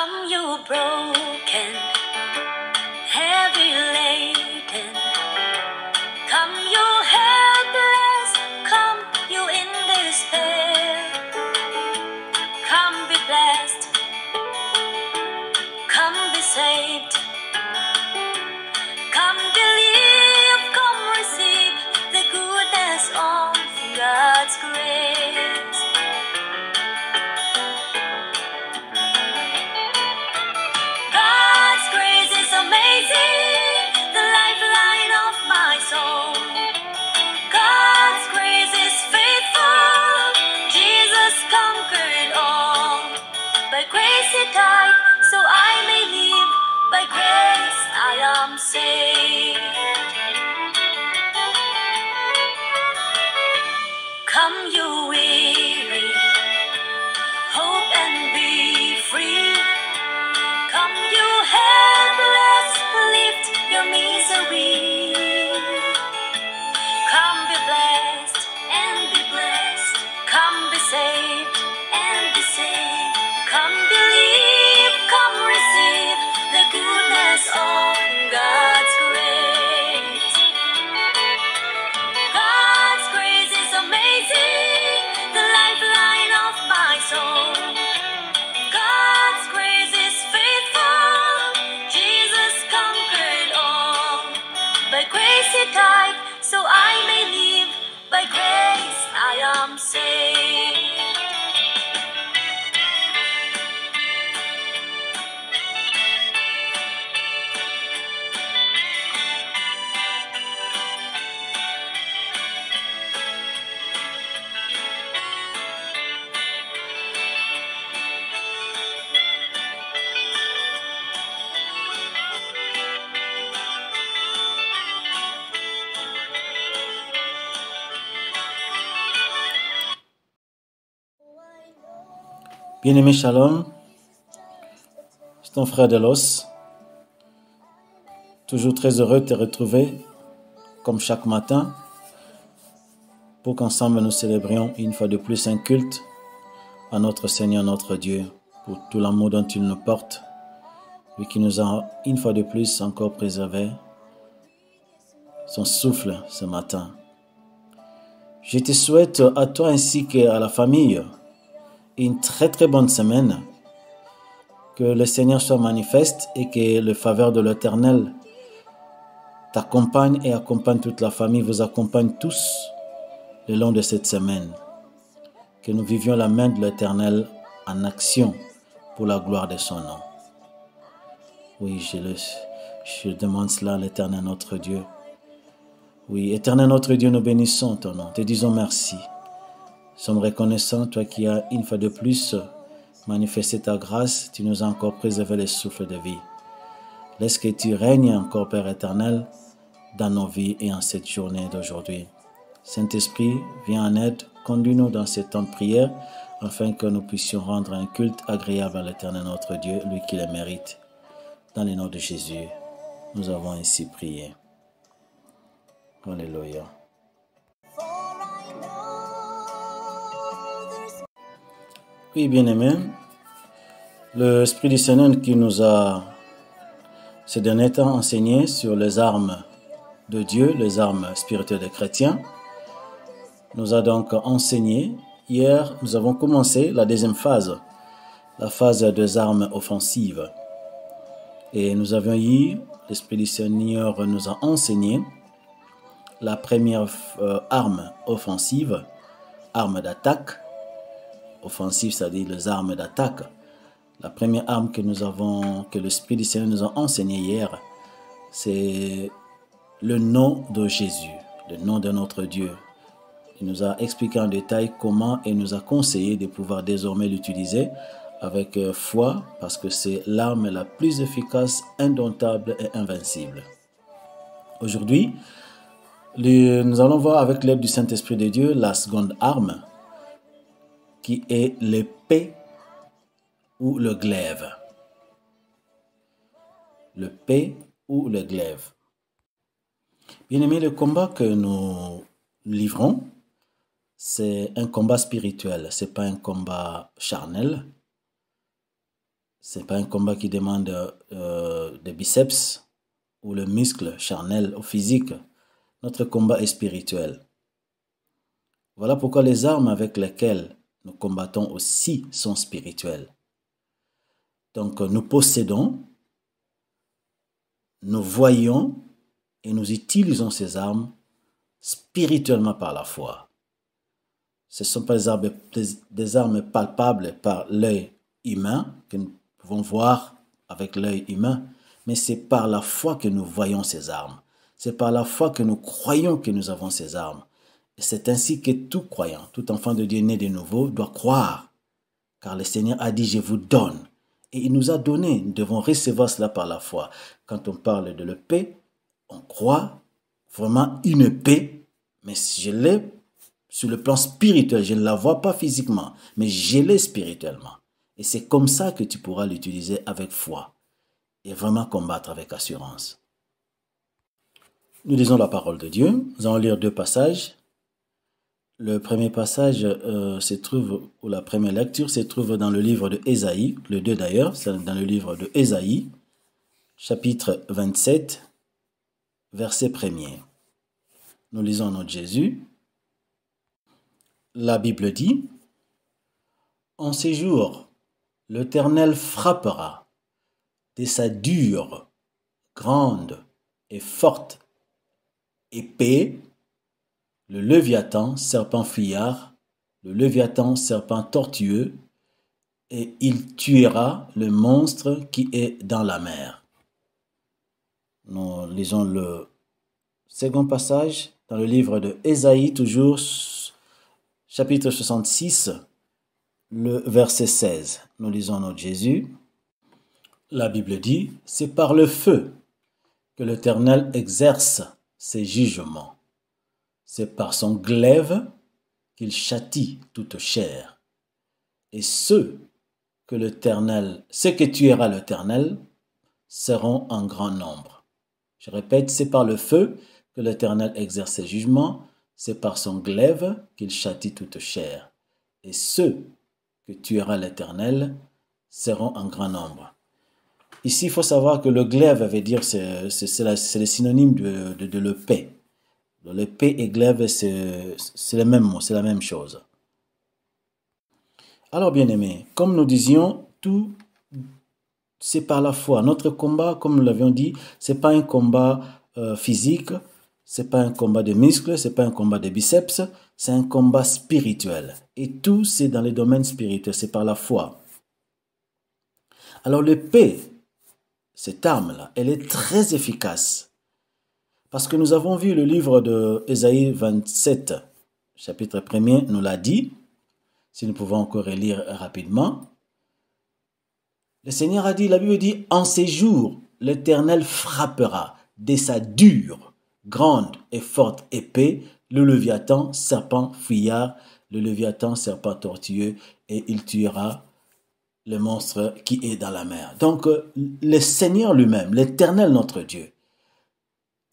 Come, you broken, heavy laden. Come, you helpless. Come, you in despair. Come, be blessed. Come, be saved. Come, believe. Come, receive the goodness of God's grace. God's grace is amazing, the lifeline of my soul. God's grace is faithful, Jesus conquered all. By grace he died, so I may live. By grace I am saved. Come, you weary, hope and be free. Come, you helpless, lift your misery. Come, be blessed and be blessed. Come, be saved and be saved. Come, believe, come, receive the goodness of God's grace. God's grace is amazing, the lifeline of my soul. God's grace is faithful, Jesus conquered all. By grace he died, so I may live. By grace I am saved. Bien-aimé Shalom, c'est ton frère de l'os, toujours très heureux de te retrouver, comme chaque matin, pour qu'ensemble nous célébrions une fois de plus un culte à notre Seigneur, notre Dieu, pour tout l'amour dont il nous porte, lui qui nous a une fois de plus encore préservé son souffle ce matin. Je te souhaite à toi ainsi qu'à la famille une très très bonne semaine, que le Seigneur soit manifeste et que le faveur de l'Éternel t'accompagne et accompagne toute la famille, vous accompagne tous le long de cette semaine. Que nous vivions la main de l'Éternel en action pour la gloire de son nom. Oui, je demande cela à l'Éternel notre Dieu. Oui, Éternel notre Dieu, nous bénissons ton nom, te disons merci. Nous sommes reconnaissants, toi qui as une fois de plus manifesté ta grâce, tu nous as encore préservé le souffle de vie. Laisse que tu règnes encore, Père éternel, dans nos vies et en cette journée d'aujourd'hui. Saint-Esprit, viens en aide, conduis-nous dans ces temps de prière, afin que nous puissions rendre un culte agréable à l'Éternel notre Dieu, lui qui le mérite. Dans le nom de Jésus, nous avons ainsi prié. Alléluia. Oui, bien-aimés, l'Esprit du Seigneur qui nous a ces derniers temps enseigné sur les armes de Dieu, les armes spirituelles des chrétiens, nous a donc enseigné. Hier, nous avons commencé la deuxième phase, la phase des armes offensives. Et nous avions eu, l'Esprit du Seigneur nous a enseigné la première arme offensive, arme d'attaque. Offensive, c'est-à-dire les armes d'attaque. La première arme que l'Esprit du Seigneur nous a enseigné hier, c'est le nom de Jésus, le nom de notre Dieu. Il nous a expliqué en détail comment et nous a conseillé de pouvoir désormais l'utiliser avec foi, parce que c'est l'arme la plus efficace, indomptable et invincible. Aujourd'hui, nous allons voir avec l'aide du Saint-Esprit de Dieu la seconde arme, qui est l'épée ou le glaive. L'épée ou le glaive. Bien-aimés, le combat que nous livrons, c'est un combat spirituel, ce n'est pas un combat charnel. Ce n'est pas un combat qui demande des biceps ou le muscle charnel ou physique. Notre combat est spirituel. Voilà pourquoi les armes avec lesquelles nous combattons aussi sont spirituelles. Donc nous possédons, nous voyons et nous utilisons ces armes spirituellement par la foi. Ce ne sont pas des armes palpables par l'œil humain que nous pouvons voir avec l'œil humain, mais c'est par la foi que nous voyons ces armes. C'est par la foi que nous croyons que nous avons ces armes. Et c'est ainsi que tout croyant, tout enfant de Dieu né de nouveau doit croire. Car le Seigneur a dit, je vous donne. Et il nous a donné, nous devons recevoir cela par la foi. Quand on parle de l'épée, on croit vraiment une paix, mais je l'ai sur le plan spirituel. Je ne la vois pas physiquement, mais je l'ai spirituellement. Et c'est comme ça que tu pourras l'utiliser avec foi et vraiment combattre avec assurance. Nous lisons la parole de Dieu. Nous allons lire 2 passages. Le premier passage se trouve, ou la première lecture se trouve dans le livre de Ésaïe, le 2 d'ailleurs, c'est dans le livre de Ésaïe, chapitre 27, verset 1er. Nous lisons notre Jésus. La Bible dit, « En ces jours, l'Éternel frappera de sa dure, grande et forte épée, le Léviathan, serpent fuyard, le Léviathan, serpent tortueux, et il tuera le monstre qui est dans la mer. » Nous lisons le second passage dans le livre de Ésaïe, toujours chapitre 66, le verset 16. Nous lisons notre Jésus. La Bible dit, « C'est par le feu que l'Éternel exerce ses jugements. C'est par son glaive qu'il châtie toute chair. Et ceux que tuera l'Éternel seront en grand nombre. » Je répète, c'est par le feu que l'Éternel exerce ses jugements, c'est par son glaive qu'il châtie toute chair. Et ceux que tuera l'Éternel seront en grand nombre. Ici, il faut savoir que le glaive veut dire, c'est le synonyme de l'épée. L'épée et glaive, c'est le même mot, c'est la même chose. Alors, bien-aimés, comme nous disions, tout c'est par la foi. Notre combat, comme nous l'avions dit, c'est pas un combat physique, c'est pas un combat de muscles, c'est pas un combat de biceps, c'est un combat spirituel. Et tout, c'est dans les domaines spirituels, c'est par la foi. Alors, l'épée, cette arme-là, elle est très efficace. Parce que nous avons vu le livre de Ésaïe 27, chapitre 1er, nous l'a dit. Si nous pouvons encore lire rapidement. Le Seigneur a dit, la Bible dit, « En ces jours, l'Éternel frappera de sa dure, grande et forte épée, le Léviathan, serpent fuyard, le Léviathan, serpent tortueux, et il tuera le monstre qui est dans la mer. » Donc, le Seigneur lui-même, l'Éternel notre Dieu,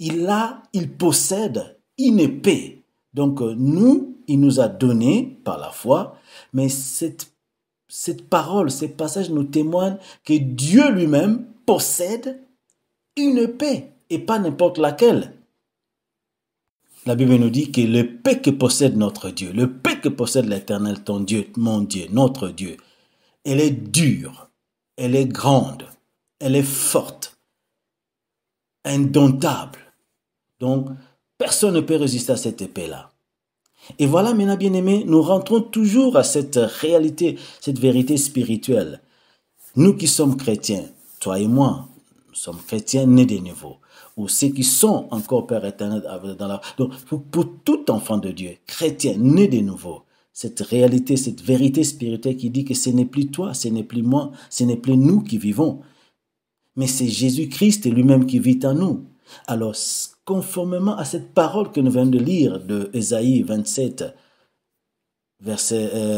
il possède une épée. Donc, il nous a donné par la foi, mais cette parole, ces passages nous témoignent que Dieu lui-même possède une épée, et pas n'importe laquelle. La Bible nous dit que l'épée que possède notre Dieu, l'épée que possède l'Éternel, ton Dieu, mon Dieu, notre Dieu, elle est dure, elle est grande, elle est forte, indomptable. Donc, personne ne peut résister à cette épée-là. Et voilà, maintenant, bien-aimés, nous rentrons toujours à cette réalité, cette vérité spirituelle. Nous qui sommes chrétiens, toi et moi, nous sommes chrétiens nés de nouveau. Ou ceux qui sont encore Père éternel dans la... Donc, pour tout enfant de Dieu, chrétien né de nouveau, cette réalité, cette vérité spirituelle qui dit que ce n'est plus toi, ce n'est plus moi, ce n'est plus nous qui vivons, mais c'est Jésus-Christ lui-même qui vit en nous. Alors, conformément à cette parole que nous venons de lire de Ésaïe 27,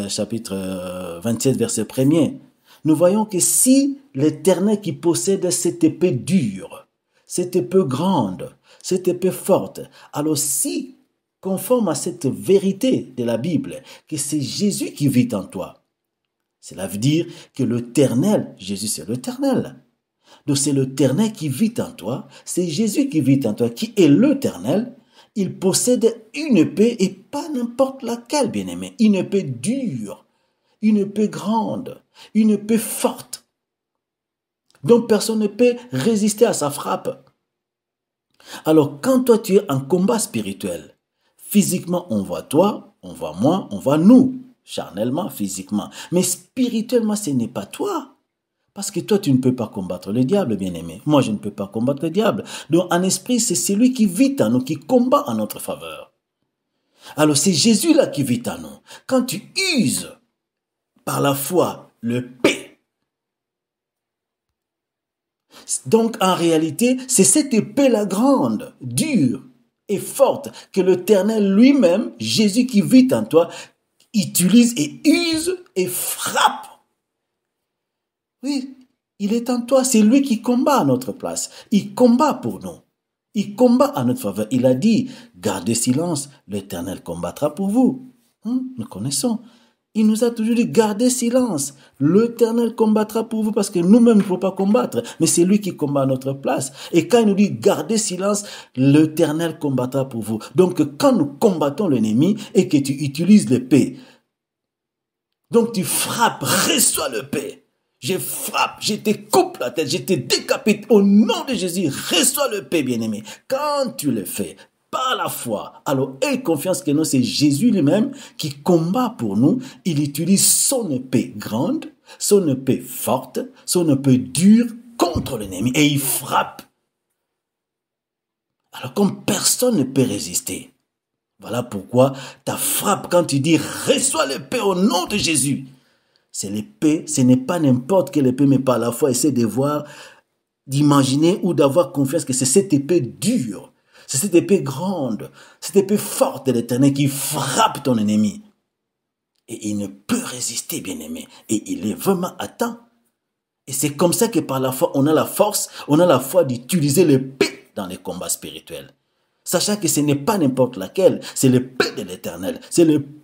chapitre 27, verset 1er, nous voyons que si l'Éternel qui possède cette épée dure, cette épée grande, cette épée forte, alors si, conforme à cette vérité de la Bible, que c'est Jésus qui vit en toi, Cela veut dire que l'Éternel, Jésus c'est l'Éternel. Donc c'est l'Éternel qui vit en toi, c'est Jésus qui vit en toi, qui est l'Éternel. Il possède une épée et pas n'importe laquelle, bien-aimé. Une épée dure, une épée grande, une épée forte. Donc personne ne peut résister à sa frappe. Alors quand toi tu es en combat spirituel, physiquement on voit toi, on voit moi, on voit nous, charnellement, physiquement. Mais spirituellement ce n'est pas toi. Parce que toi, tu ne peux pas combattre le diable, bien-aimé. Moi, je ne peux pas combattre le diable. Donc, en esprit, c'est celui qui vit en nous, qui combat en notre faveur. Alors, c'est Jésus-là qui vit en nous. Quand tu uses par la foi le P, donc en réalité, c'est cette épée-là grande, dure et forte que l'Éternel lui-même, Jésus qui vit en toi, utilise et use et frappe. Oui, il est en toi, c'est lui qui combat à notre place. Il combat pour nous. Il combat à notre faveur. Il a dit, gardez silence, l'Éternel combattra pour vous. Nous connaissons. Il nous a toujours dit, gardez silence, l'Éternel combattra pour vous parce que nous-mêmes ne pouvons pas combattre, mais c'est lui qui combat à notre place. Et quand il nous dit, gardez silence, l'Éternel combattra pour vous. Donc quand nous combattons l'ennemi et que tu utilises l'épée, donc tu frappes, reçois l'épée. Je frappe, je te coupe la tête, je te décapite. Au nom de Jésus, reçois le paix, bien-aimé. Quand tu le fais, par la foi, alors aie confiance que non, c'est Jésus lui-même qui combat pour nous. Il utilise son épée grande, son épée forte, son épée dure contre l'ennemi et il frappe. Alors comme personne ne peut résister. Voilà pourquoi ta frappe quand tu dis reçois le paix au nom de Jésus. C'est l'épée, ce n'est pas n'importe quelle épée, mais par la foi, essaie de voir, d'imaginer ou d'avoir confiance que c'est cette épée dure, c'est cette épée grande, cette épée forte de l'Éternel qui frappe ton ennemi. Et il ne peut résister, bien-aimé. Et il est vraiment à temps. Et c'est comme ça que par la foi, on a la force, on a la foi d'utiliser l'épée dans les combats spirituels. Sachant que ce n'est pas n'importe laquelle, c'est l'épée de l'Éternel, c'est l'épée.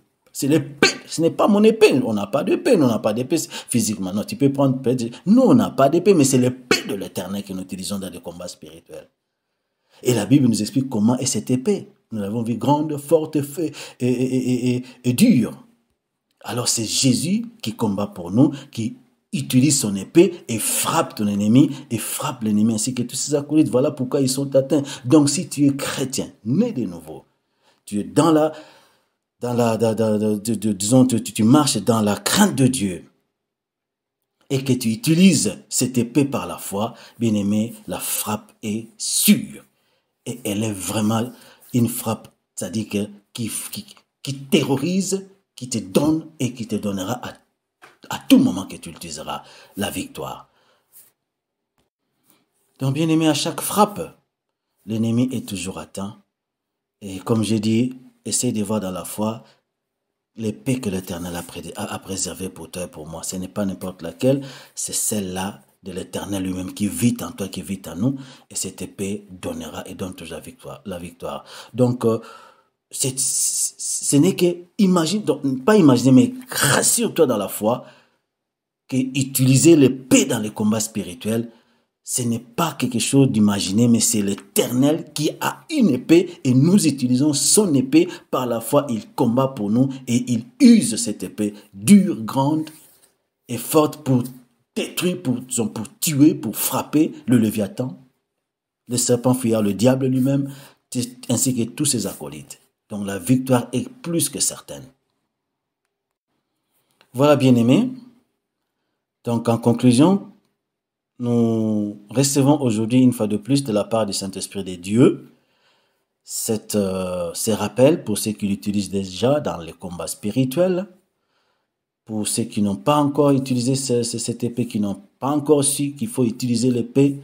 Ce n'est pas mon épée. On n'a pas d'épée. On n'a pas d'épée physiquement. Non, tu peux prendre... Non, on n'a pas d'épée, mais c'est l'épée de l'Éternel que nous utilisons dans les combats spirituels. Et la Bible nous explique comment est cette épée. Nous l'avons vu grande, forte et dure. Alors c'est Jésus qui combat pour nous, qui utilise son épée et frappe ton ennemi et frappe l'ennemi ainsi que tous ses acolytes. Voilà pourquoi ils sont atteints. Donc si tu es chrétien, né de nouveau, tu es disons, tu marches dans la crainte de Dieu et que tu utilises cette épée par la foi, bien-aimé, la frappe est sûre. Et elle est vraiment une frappe, c'est-à-dire qui terrorise, qui te donne et qui te donnera à tout moment que tu utiliseras la victoire. Donc, bien-aimé, à chaque frappe, l'ennemi est toujours atteint. Et comme j'ai dit, essaye de voir dans la foi l'épée que l'Éternel a préservée pour toi et pour moi. Ce n'est pas n'importe laquelle, c'est celle-là de l'Éternel lui-même qui vit en toi, qui vit en nous. Et cette épée donnera et donne toujours la victoire. Donc, ce n'est que, pas imaginer, mais rassure-toi dans la foi que utiliser l'épée dans les combats spirituels, ce n'est pas quelque chose d'imaginer, mais c'est l'Éternel qui a une épée et nous utilisons son épée. Par la foi, il combat pour nous et il use cette épée dure, grande et forte pour détruire, pour tuer, pour frapper le Léviathan, le serpent fuyard, le diable lui-même, ainsi que tous ses acolytes. Donc la victoire est plus que certaine. Voilà, bien-aimés. Donc en conclusion, nous recevons aujourd'hui une fois de plus de la part du Saint-Esprit de Dieu ces rappels pour ceux qui l'utilisent déjà dans les combats spirituels, pour ceux qui n'ont pas encore utilisé cette épée, qui n'ont pas encore su qu'il faut utiliser l'épée,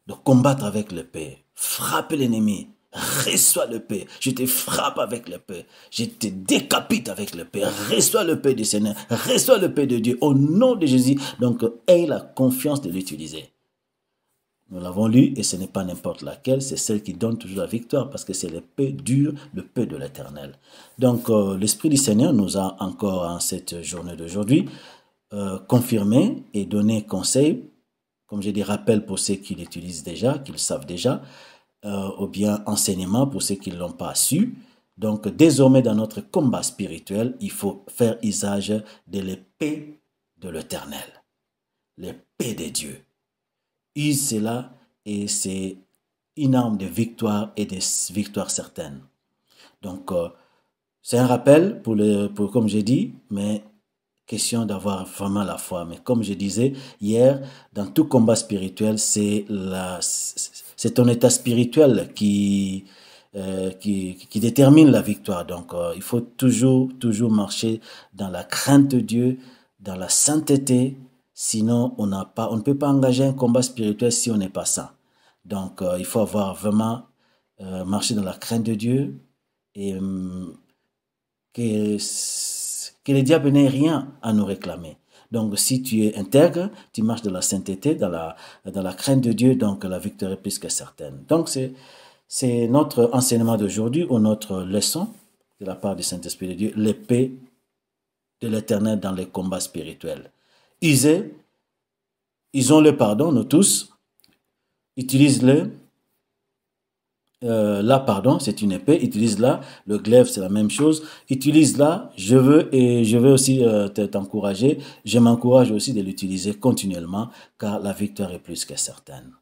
de combattre avec l'épée, frapper l'ennemi, reçois l'épée, je te frappe avec l'épée, je te décapite avec l'épée, reçois l'épée du Seigneur, reçois l'épée de Dieu au nom de Jésus. Donc aie la confiance de l'utiliser. Nous l'avons lu et ce n'est pas n'importe laquelle, c'est celle qui donne toujours la victoire parce que c'est l'épée dure, l'épée de l'Éternel. Donc l'Esprit du Seigneur nous a encore en cette journée d'aujourd'hui confirmer et donner conseil, comme j'ai dit, rappel pour ceux qui l'utilisent déjà, qui le savent déjà, ou bien enseignement pour ceux qui ne l'ont pas su. Donc, désormais, dans notre combat spirituel, il faut faire usage de l'épée de l'Éternel, l'épée de Dieu. Use cela et c'est une arme de victoire et de victoire certaine. Donc, c'est un rappel pour comme j'ai dit, mais question d'avoir vraiment la foi. Mais comme je disais hier, dans tout combat spirituel, c'est ton état spirituel qui détermine la victoire. Donc, il faut toujours marcher dans la crainte de Dieu, dans la sainteté. Sinon, on ne peut pas engager un combat spirituel si on n'est pas saint. Donc, il faut avoir vraiment marché dans la crainte de Dieu et que le diable n'ait rien à nous réclamer. Donc, si tu es intègre, tu marches dans la sainteté, dans la crainte de Dieu, donc la victoire est plus que certaine. Donc, c'est notre enseignement d'aujourd'hui ou notre leçon de la part du Saint-Esprit de Dieu, l'épée de l'Éternel dans les combats spirituels. Ils ont le pardon, nous tous. Utilise-le. Là, pardon, c'est une épée. Utilise-la. Le glaive, c'est la même chose. Utilise-la. Je veux aussi t'encourager. Je m'encourage aussi de l'utiliser continuellement, car la victoire est plus que certaine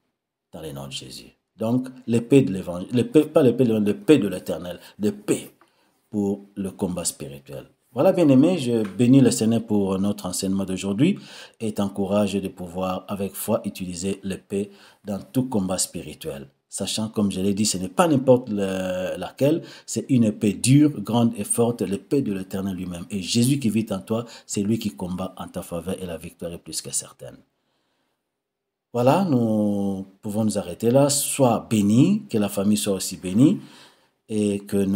dans les noms de Jésus. Donc, l'épée de l'évangile, l'épée de l'Éternel, l'épée pour le combat spirituel. Voilà, bien-aimés, je bénis le Seigneur pour notre enseignement d'aujourd'hui et t'encourage de pouvoir, avec foi, utiliser l'épée dans tout combat spirituel. Sachant, comme je l'ai dit, ce n'est pas n'importe laquelle, c'est une épée dure, grande et forte, l'épée de l'Éternel lui-même. Et Jésus qui vit en toi, c'est lui qui combat en ta faveur et la victoire est plus que certaine. Voilà, nous pouvons nous arrêter là. Sois béni, que la famille soit aussi bénie et que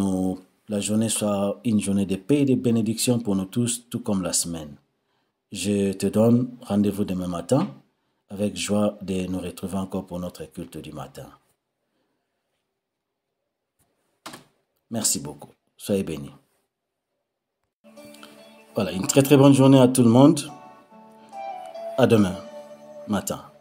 la journée soit une journée de paix et de bénédiction pour nous tous, tout comme la semaine. Je te donne rendez-vous demain matin avec joie de nous retrouver encore pour notre culte du matin. Merci beaucoup. Soyez bénis. Voilà, une très très bonne journée à tout le monde. À demain matin.